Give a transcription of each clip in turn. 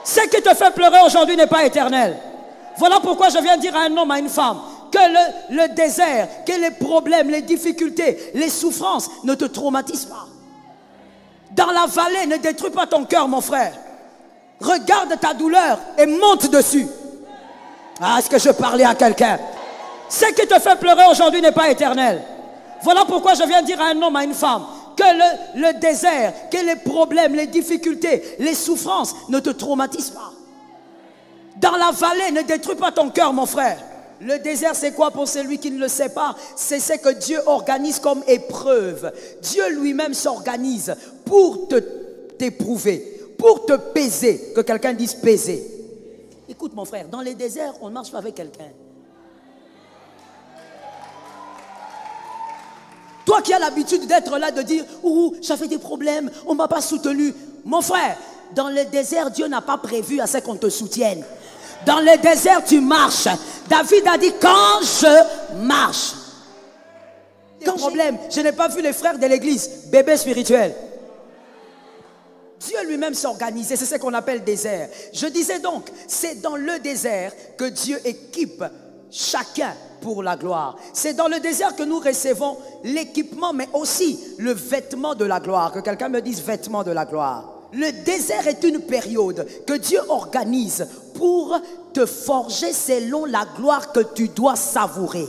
Ce qui te fait pleurer aujourd'hui n'est pas éternel. Voilà pourquoi je viens dire à un homme, à une femme, que le désert, que les problèmes, les difficultés, les souffrances ne te traumatisent pas. Dans la vallée, ne détruis pas ton cœur, mon frère. Regarde ta douleur et monte dessus. Ah, est-ce que je parlais à quelqu'un? Ce qui te fait pleurer aujourd'hui n'est pas éternel. Voilà pourquoi je viens dire à un homme, à une femme, que le désert, que les problèmes, les difficultés, les souffrances ne te traumatisent pas. Dans la vallée, ne détruis pas ton cœur, mon frère. Le désert, c'est quoi pour celui qui ne le sait pas? C'est ce que Dieu organise comme épreuve. Dieu lui-même s'organise pour t'éprouver, pour te peser. Que quelqu'un dise peser. Écoute, mon frère, dans les déserts, on ne marche pas avec quelqu'un. Toi qui as l'habitude d'être là, de dire « Ouh, j'avais des problèmes, on ne m'a pas soutenu. » Mon frère, dans le désert, Dieu n'a pas prévu à ce qu'on te soutienne. Dans le désert, tu marches. David a dit « Quand je marche. » Quand problème, je n'ai pas vu les frères de l'église, bébé spirituel. Dieu lui-même s'organise, c'est ce qu'on appelle désert. Je disais donc, c'est dans le désert que Dieu équipe chacun pour la gloire. C'est dans le désert que nous recevons l'équipement, mais aussi le vêtement de la gloire. Que quelqu'un me dise vêtement de la gloire. Le désert est une période que Dieu organise pour te forger selon la gloire que tu dois savourer.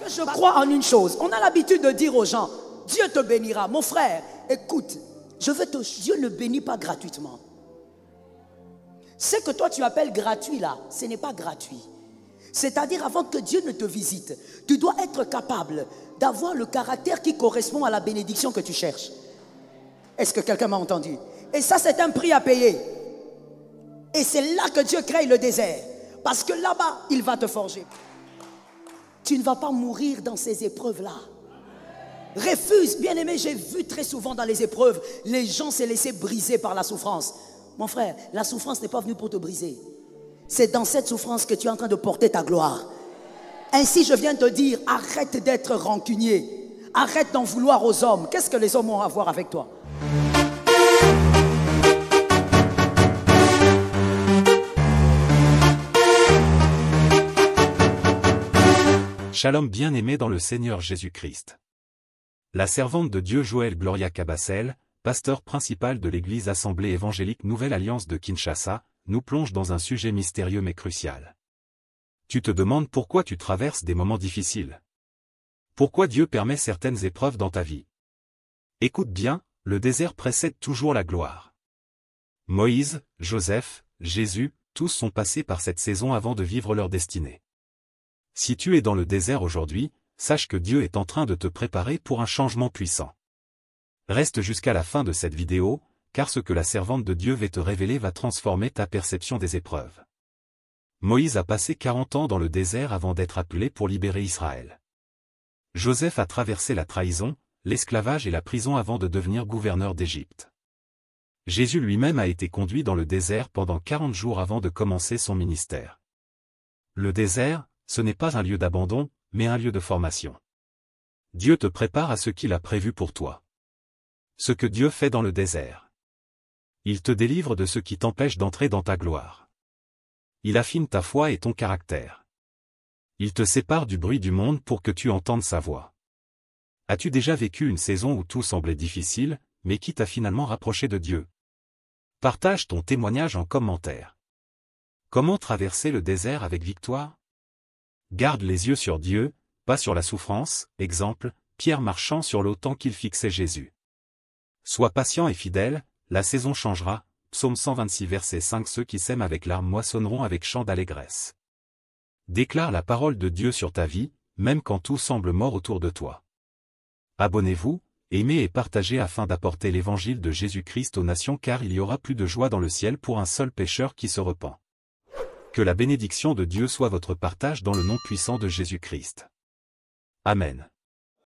Je crois en une chose. On a l'habitude de dire aux gens, Dieu te bénira. Mon frère, écoute, Dieu ne bénit pas gratuitement. Ce que toi tu appelles gratuit là, ce n'est pas gratuit. C'est-à-dire avant que Dieu ne te visite, tu dois être capable d'avoir le caractère qui correspond à la bénédiction que tu cherches. Est-ce que quelqu'un m'a entendu? Et ça, c'est un prix à payer. Et c'est là que Dieu crée le désert. Parce que là-bas, il va te forger. Tu ne vas pas mourir dans ces épreuves-là. Refuse, bien aimé, j'ai vu très souvent dans les épreuves, les gens se laisser briser par la souffrance. Mon frère, la souffrance n'est pas venue pour te briser. C'est dans cette souffrance que tu es en train de porter ta gloire. Ainsi, je viens te dire, arrête d'être rancunier. Arrête d'en vouloir aux hommes. Qu'est-ce que les hommes ont à voir avec toi? Shalom bien-aimé dans le Seigneur Jésus-Christ. La servante de Dieu Joël Gloria Cabassel, pasteur principal de l'église Assemblée évangélique Nouvelle Alliance de Kinshasa, nous plonge dans un sujet mystérieux mais crucial. Tu te demandes pourquoi tu traverses des moments difficiles. Pourquoi Dieu permet certaines épreuves dans ta vie? Écoute bien, le désert précède toujours la gloire. Moïse, Joseph, Jésus, tous sont passés par cette saison avant de vivre leur destinée. Si tu es dans le désert aujourd'hui, sache que Dieu est en train de te préparer pour un changement puissant. Reste jusqu'à la fin de cette vidéo, car ce que la servante de Dieu va te révéler va transformer ta perception des épreuves. Moïse a passé 40 ans dans le désert avant d'être appelé pour libérer Israël. Joseph a traversé la trahison, l'esclavage et la prison avant de devenir gouverneur d'Égypte. Jésus lui-même a été conduit dans le désert pendant 40 jours avant de commencer son ministère. Le désert, ce n'est pas un lieu d'abandon, mais un lieu de formation. Dieu te prépare à ce qu'il a prévu pour toi. Ce que Dieu fait dans le désert. Il te délivre de ce qui t'empêche d'entrer dans ta gloire. Il affine ta foi et ton caractère. Il te sépare du bruit du monde pour que tu entendes sa voix. As-tu déjà vécu une saison où tout semblait difficile, mais qui t'a finalement rapproché de Dieu? Partage ton témoignage en commentaire. Comment traverser le désert avec victoire? Garde les yeux sur Dieu, pas sur la souffrance, exemple, Pierre marchant sur l'eau tant qu'il fixait Jésus. Sois patient et fidèle, la saison changera, psaume 126 verset 5. Ceux qui sèment avec larmes moissonneront avec chant d'allégresse. Déclare la parole de Dieu sur ta vie, même quand tout semble mort autour de toi. Abonnez-vous, aimez et partagez afin d'apporter l'évangile de Jésus-Christ aux nations car il y aura plus de joie dans le ciel pour un seul pécheur qui se repent. Que la bénédiction de Dieu soit votre partage dans le nom puissant de Jésus-Christ. Amen.